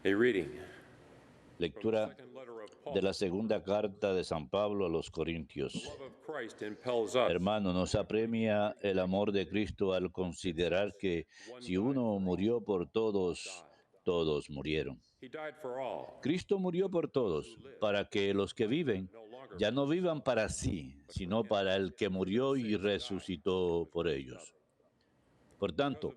A reading from the Lectura second letter of de Paul. la segunda carta de San Pablo a los The Corintios. love of Christ impels us. Hermano, nos apremia el amor de Cristo al considerar que si uno murió por todos, todos murieron. He died for all. Cristo murió por todos, para que los que viven ya no vivan para sí, sino para el que murió y resucitó por ellos. Por tanto,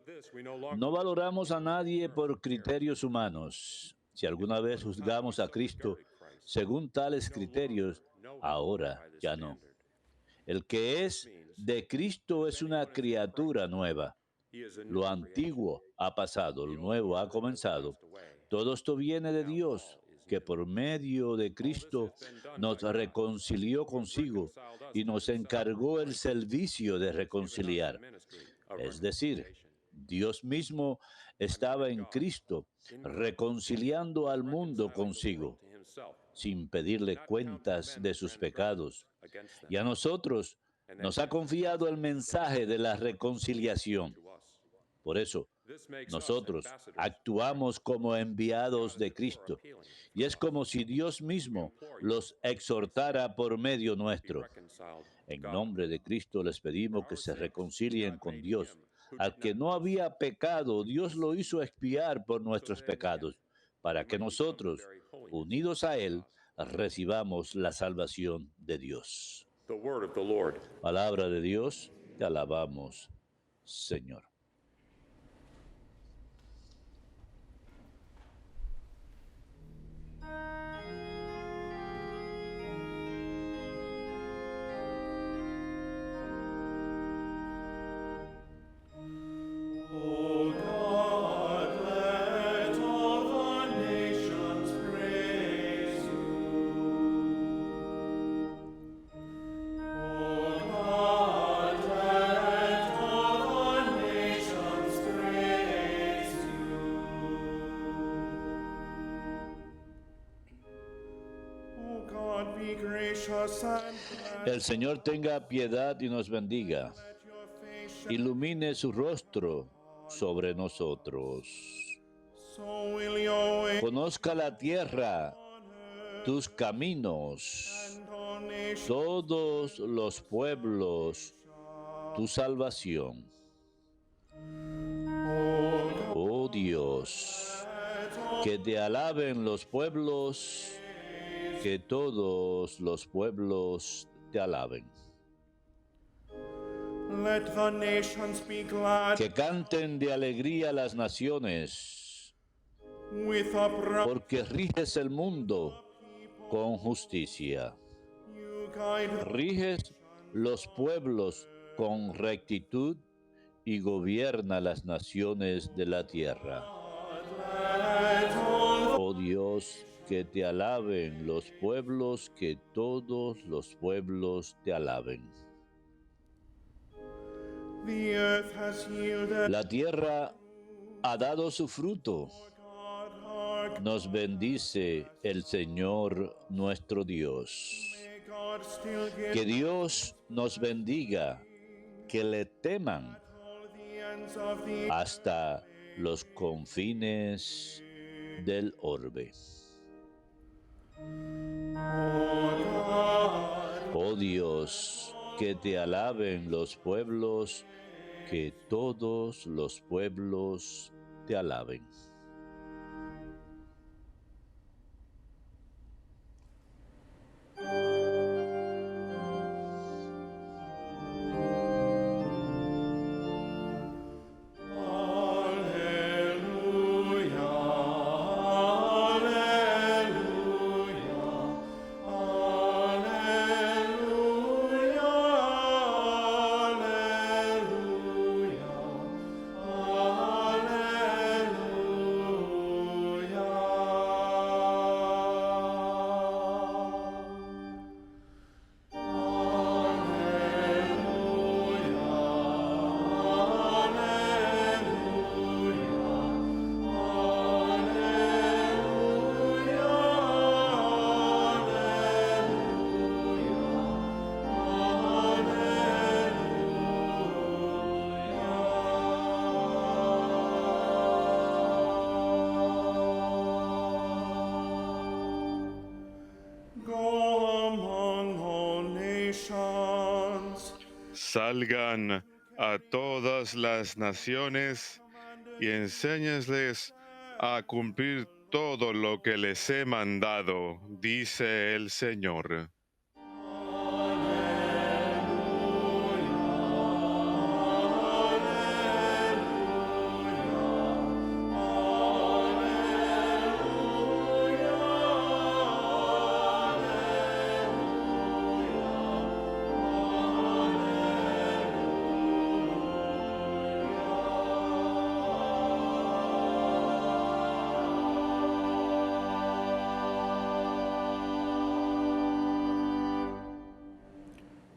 no valoramos a nadie por criterios humanos. Si alguna vez juzgamos a Cristo según tales criterios, ahora ya no. El que es de Cristo es una criatura nueva. Lo antiguo ha pasado, lo nuevo ha comenzado. Todo esto viene de Dios, que por medio de Cristo nos reconcilió consigo y nos encargó el servicio de reconciliar. Es decir, Dios mismo estaba en Cristo, reconciliando al mundo consigo, sin pedirle cuentas de sus pecados. Y a nosotros nos ha confiado el mensaje de la reconciliación. Por eso, nosotros actuamos como enviados de Cristo, y es como si Dios mismo los exhortara por medio nuestro. En nombre de Cristo les pedimos que se reconcilien con Dios. Al que no había pecado, Dios lo hizo expiar por nuestros pecados, para que nosotros, unidos a Él, recibamos la salvación de Dios. The word of the Lord. Palabra de Dios, te alabamos, Señor. O God, let all the nations praise you. O God, let all the nations praise you. O God, be gracious and El Señor tenga piedad y nos bendiga. let your face shine. Ilumine su rostro sobre nosotros. So will your way Conozca la tierra on earth tus caminos, and all nations todos los pueblos tu salvación. Oh Dios, que te alaben los pueblos, que todos los pueblos te alaben. let the nations be glad Que canten de alegría las naciones, with upright porque riges el mundo con justicia. you guide Riges los pueblos con rectitud y gobierna las naciones de la tierra. Oh Dios, que te alaben los pueblos, que todos los pueblos te alaben. the earth has yielded La tierra ha dado su fruto. God hark Nos bendice el Señor nuestro Dios. may God still give Que Dios nos bendiga, que le teman all the ends of the hasta los confines del orbe. Oh Dios, que te alaben los pueblos, que todos los pueblos te alaben. Alleluia, alleluia, alleluia, alleluia, alleluia. salgan a todas las naciones y enséñesles a cumplir todo lo que les he mandado, dice el Señor.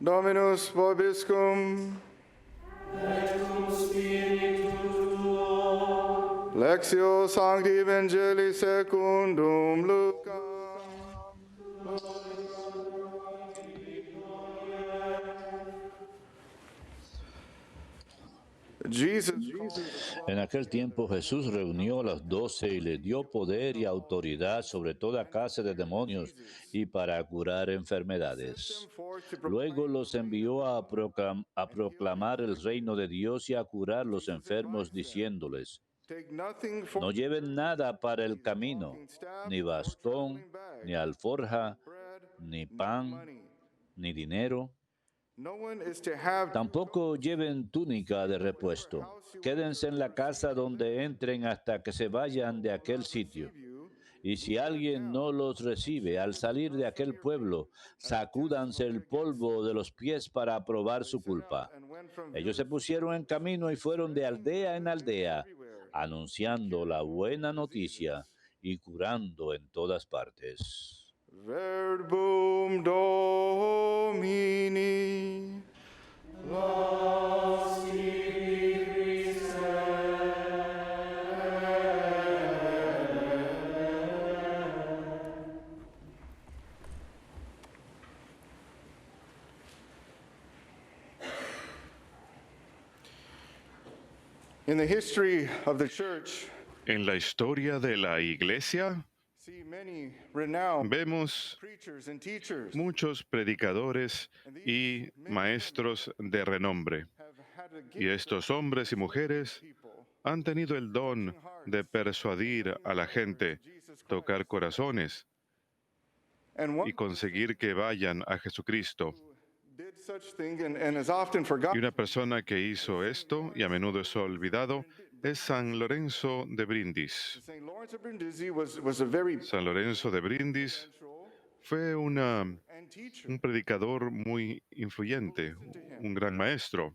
Dominus vobiscum. Lectio Sancti Evangelii secundum Lucam. Jesus En aquel tiempo Jesús reunió a los 12 y les dio poder y autoridad sobre toda clase de demonios y para curar enfermedades. Luego los envió a proclamar el reino de Dios y a curar los enfermos, diciéndoles: take nothing for no lleven nada para el camino, ni bastón, ni alforja, ni pan, ni dinero. No one is to have Tampoco lleven túnica de repuesto. Quédense en la casa donde entren hasta que se vayan de aquel sitio. Y si alguien no los recibe al salir de aquel pueblo, sacúdanse el polvo de los pies para probar su culpa. Ellos se pusieron en camino y fueron de aldea en aldea, anunciando la buena noticia y curando en todas partes. Verbum Domini. In the history of the church, En la historia de la Iglesia see many renowned vemos preachers and teachers muchos predicadores y maestros de renombre. have had a Y gift estos hombres y mujeres people han tenido el don de persuadir a la gente, tocar corazones and one y conseguir que vayan a Jesucristo. did such thing and is often Y forgotten. una persona que hizo esto, y a menudo es olvidado, es San Lorenzo de Brindis. St. Lawrence of Brindisi was a very San Lorenzo de Brindis central fue un and teacher. predicador muy influyente, un gran maestro.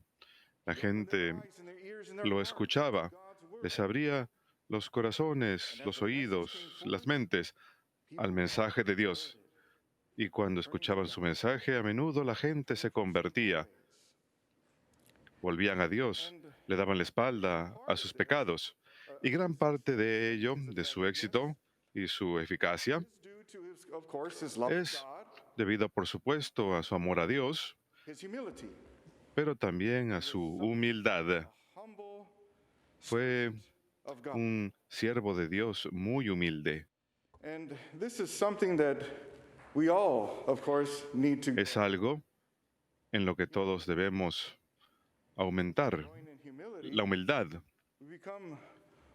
La gente Eyes and their ears and their lo hearts escuchaba, God's word. les abría los corazones, los oídos, las mentes al mensaje de Dios. Y cuando escuchaban su mensaje, a menudo la gente se convertía, volvían a Dios, le daban la espalda a sus pecados. Y gran parte de ello, de su éxito y su eficacia, Due to his, of course, his love of es God, debido, por supuesto, a su amor a Dios, his humility, pero también a su humildad. humble Fue of God. un siervo de Dios muy humilde. And this is something that we all, of course, need to Es algo en lo que todos debemos aumentar, join in humility. la humildad. We become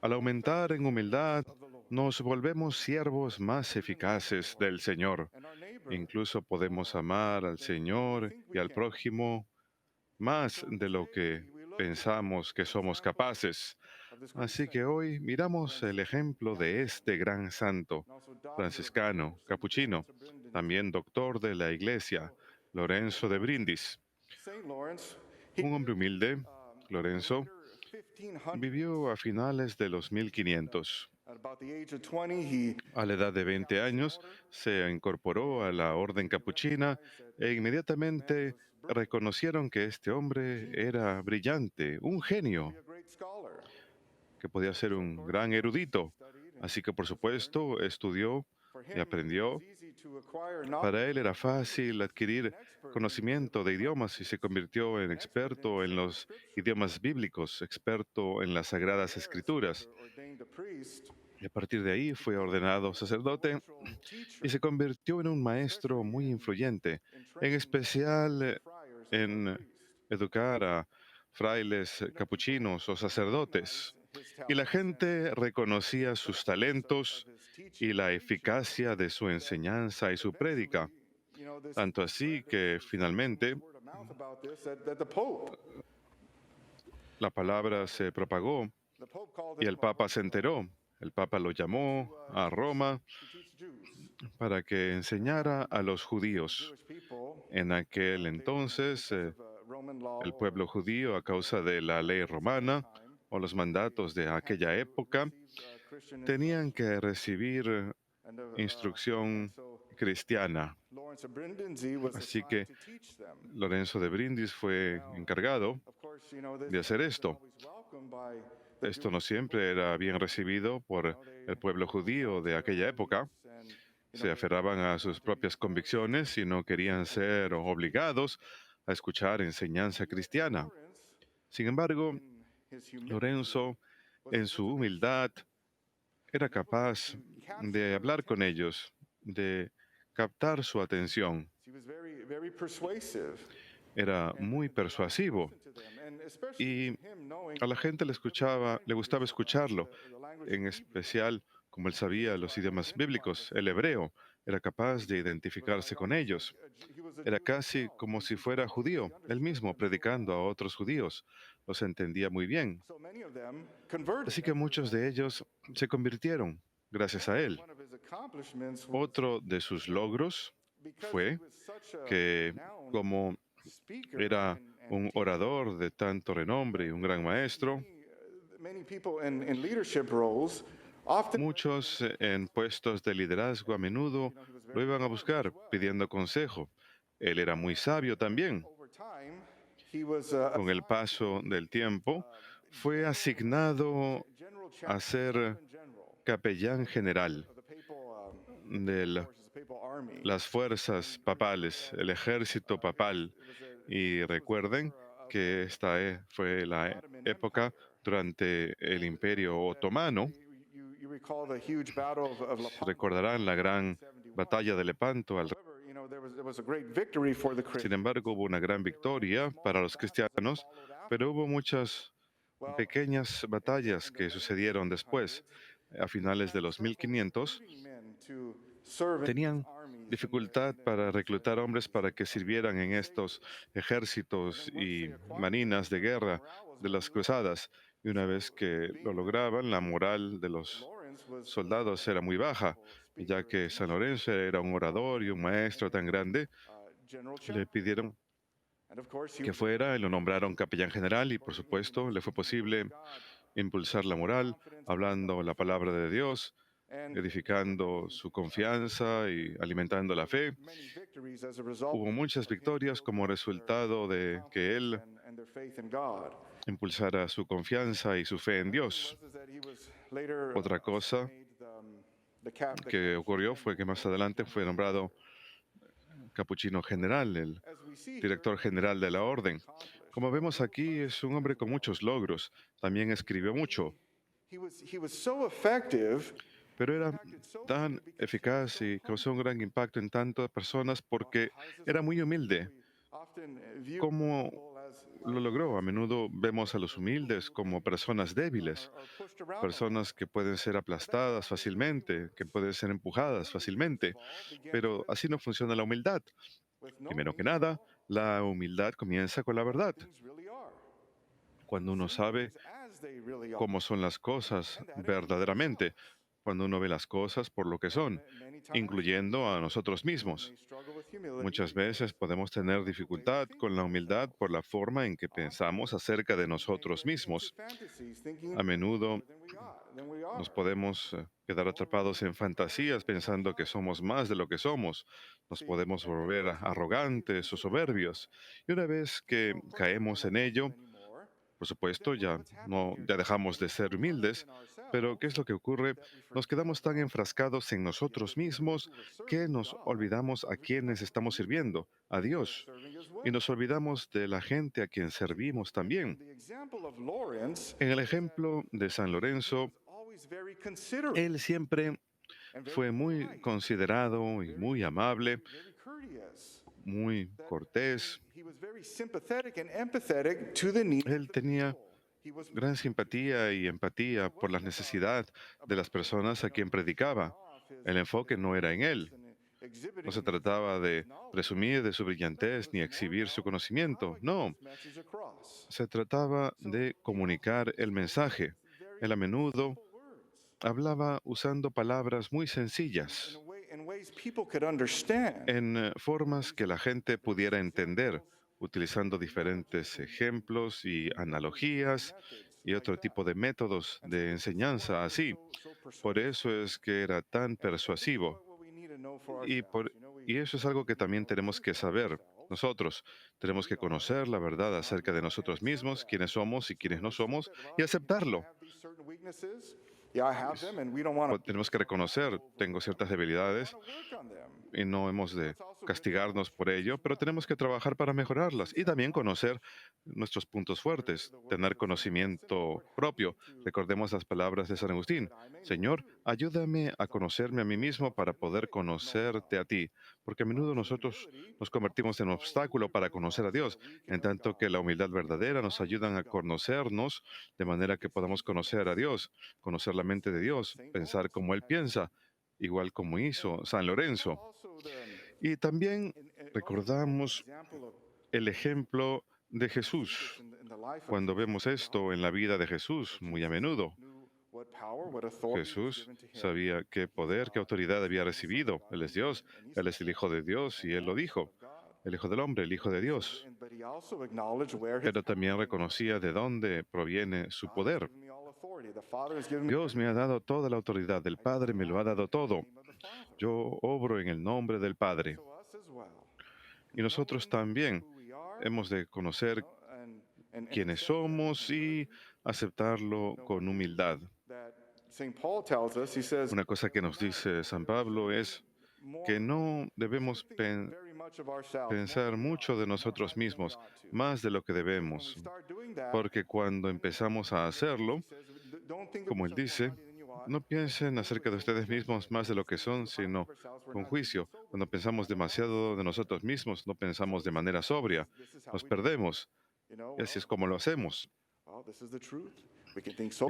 Al aumentar en humildad, nos volvemos siervos más eficaces del Señor. and our neighbor Incluso podemos amar al Señor y al prójimo más de lo que pensamos que somos capaces. of this great Así que hoy miramos el ejemplo de este gran santo, and also doctor franciscano, capuchino, también doctor de la Iglesia, Lorenzo de Brindis. St. Lawrence. Un hombre humilde, Lorenzo, 1500. vivió a finales de los 1500. At about the age of 20, he A la edad de 20 años se incorporó a la orden capuchina e inmediatamente reconocieron que este hombre era brillante, un genio, a great scholar. que podía ser un gran erudito. Así que, por supuesto, estudió For y him, aprendió. it was easy to acquire knowledge Para él era fácil adquirir conocimiento de idiomas y se convirtió en experto en los idiomas bíblicos, experto en las Sagradas Escrituras. ordained a priest, Y a partir de ahí fue ordenado sacerdote teacher, y se convirtió en un maestro muy influyente, en especial friars, en educar a frailes capuchinos o sacerdotes. Y la gente reconocía sus talentos y la eficacia de su enseñanza y su prédica. Tanto así que finalmente la palabra se propagó y el Papa se enteró. El Papa lo llamó a Roma para que enseñara a los judíos. En aquel entonces, el pueblo judío, a causa de la ley romana o los mandatos de aquella época, tenían que recibir instrucción cristiana. Así que Lorenzo de Brindis fue encargado de hacer esto. Esto no siempre era bien recibido por el pueblo judío de aquella época. Se aferraban a sus propias convicciones y no querían ser obligados a escuchar enseñanza cristiana. Sin embargo, Lorenzo, en su humildad, era capaz de hablar con ellos, de captar su atención. Era muy persuasivo y a la gente le gustaba escucharlo, en especial como él sabía los idiomas bíblicos, el hebreo, era capaz de identificarse con ellos. Era casi como si fuera judío, él mismo predicando a otros judíos. Los entendía muy bien. Así que muchos de ellos se convirtieron gracias a él. Otro de sus logros fue que, como era un orador de tanto renombre y un gran maestro, muchos en puestos de liderazgo a menudo lo iban a buscar pidiendo consejo. Él era muy sabio también. Con el paso del tiempo, fue asignado a ser capellán general de las fuerzas papales, el ejército papal. Y recuerden que esta fue la época durante el Imperio Otomano. Recordarán la gran batalla de Lepanto. Sin embargo, hubo una gran victoria para los cristianos, pero hubo muchas pequeñas batallas que sucedieron después. A finales de los 1500, tenían dificultad para reclutar hombres para que sirvieran en estos ejércitos y marinas de guerra de las cruzadas. Y una vez que lo lograban, la moral de los soldados era muy baja, ya que San Lorenzo era un orador y un maestro tan grande. Le pidieron que fuera y lo nombraron capellán general y por supuesto le fue posible impulsar la moral, hablando la palabra de Dios, edificando su confianza y alimentando la fe. Hubo muchas victorias como resultado de que él impulsara su confianza y su fe en Dios. Otra cosa que ocurrió fue que más adelante fue nombrado capuchino general, el director general de la orden. Como vemos aquí, es un hombre con muchos logros. También escribió mucho. Pero era tan eficaz y causó un gran impacto en tantas personas porque era muy humilde. ¿Cómo lo logró? A menudo vemos a los humildes como personas débiles, personas que pueden ser aplastadas fácilmente, que pueden ser empujadas fácilmente, pero así no funciona la humildad. Primero que nada, la humildad comienza con la verdad. Cuando uno sabe cómo son las cosas verdaderamente, cuando uno ve las cosas por lo que son, incluyendo a nosotros mismos. Muchas veces podemos tener dificultad con la humildad por la forma en que pensamos acerca de nosotros mismos. A menudo nos podemos quedar atrapados en fantasías pensando que somos más de lo que somos. Nos podemos volver arrogantes o soberbios. Y una vez que caemos en ello, por supuesto, ya dejamos de ser humildes, pero ¿qué es lo que ocurre? Nos quedamos tan enfrascados en nosotros mismos que nos olvidamos a quienes estamos sirviendo, a Dios, y nos olvidamos de la gente a quien servimos también. En el ejemplo de San Lorenzo, él siempre fue muy considerado y muy amable, muy cortés. He was very sympathetic and empathetic to the needs Él of the tenía people. He was gran simpatía y empatía por las necesidades de las personas a quien predicaba. El enfoque no era en él. No se trataba de presumir de su brillantez ni exhibir su conocimiento. No, se trataba de comunicar el mensaje. Él a menudo hablaba usando palabras muy sencillas, in ways people could understand. en formas que la gente pudiera entender, utilizando diferentes ejemplos y analogías y otro tipo de métodos de enseñanza así. Por eso es que era tan persuasivo. Y, y eso es algo que también tenemos que saber. Nosotros tenemos que conocer la verdad acerca de nosotros mismos, quiénes somos y quiénes no somos, y aceptarlo. Tenemos que reconocer, tengo ciertas debilidades y no hemos de castigarnos por ello, pero tenemos que trabajar para mejorarlas y también conocer nuestros puntos fuertes, tener conocimiento propio. Recordemos las palabras de San Agustín: Señor, ayúdame a conocerme a mí mismo para poder conocerte a ti, porque a menudo nosotros nos convertimos en un obstáculo para conocer a Dios, en tanto que la humildad verdadera nos ayuda a conocernos de manera que podamos conocer a Dios, conocer la mente de Dios, pensar como Él piensa, igual como hizo San Lorenzo. Y también recordamos el ejemplo de Jesús. Cuando vemos esto en la vida de Jesús, muy a menudo, Jesús sabía qué poder, qué autoridad había recibido. Él es Dios, Él es el Hijo de Dios y Él lo dijo, el Hijo del Hombre, el Hijo de Dios. Pero también reconocía de dónde proviene su poder. Dios me ha dado toda la autoridad, el Padre me lo ha dado todo. Yo obro en el nombre del Padre. Y nosotros también hemos de conocer quiénes somos y aceptarlo con humildad. Una cosa que nos dice San Pablo es que no debemos pensar mucho de nosotros mismos, más de lo que debemos, porque cuando empezamos a hacerlo, como él dice, no piensen acerca de ustedes mismos más de lo que son, sino con juicio. Cuando pensamos demasiado de nosotros mismos, no pensamos de manera sobria, nos perdemos. Y así es como lo hacemos.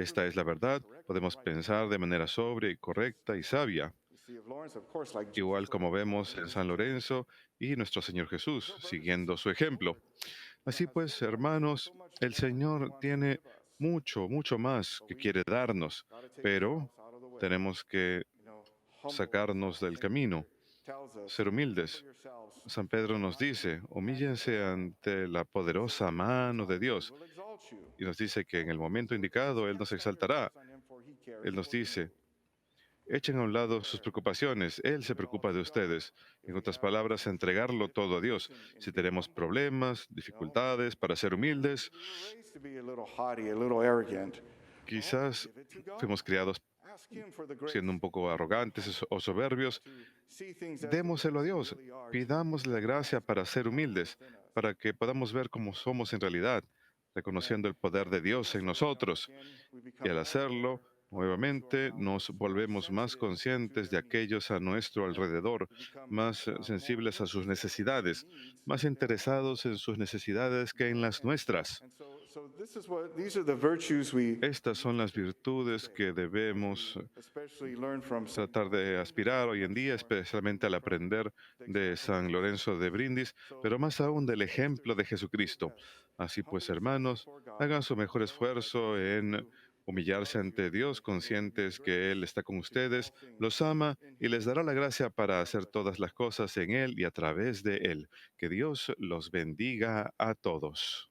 Esta es la verdad. Podemos pensar de manera sobria y correcta y sabia, igual como vemos en San Lorenzo y nuestro Señor Jesús, siguiendo su ejemplo. Así pues, hermanos, el Señor tiene mucho, mucho más que quiere darnos, pero tenemos que sacarnos del camino, ser humildes. San Pedro nos dice, humíllense ante la poderosa mano de Dios. Y nos dice que en el momento indicado Él nos exaltará. Él nos dice, echen a un lado sus preocupaciones, Él se preocupa de ustedes. En otras palabras, entregarlo todo a Dios. Si tenemos problemas, dificultades, para ser humildes, quizás fuimos criados siendo un poco arrogantes o soberbios. Démoselo a Dios, pidámosle la gracia para ser humildes, para que podamos ver cómo somos en realidad, reconociendo el poder de Dios en nosotros. Y al hacerlo, nuevamente nos volvemos más conscientes de aquellos a nuestro alrededor, más sensibles a sus necesidades, más interesados en sus necesidades que en las nuestras. Estas son las virtudes que debemos tratar de aspirar hoy en día, especialmente al aprender de San Lorenzo de Brindis, pero más aún del ejemplo de Jesucristo. Así pues, hermanos, hagan su mejor esfuerzo en humillarse ante Dios, conscientes que Él está con ustedes, los ama y les dará la gracia para hacer todas las cosas en Él y a través de Él. Que Dios los bendiga a todos.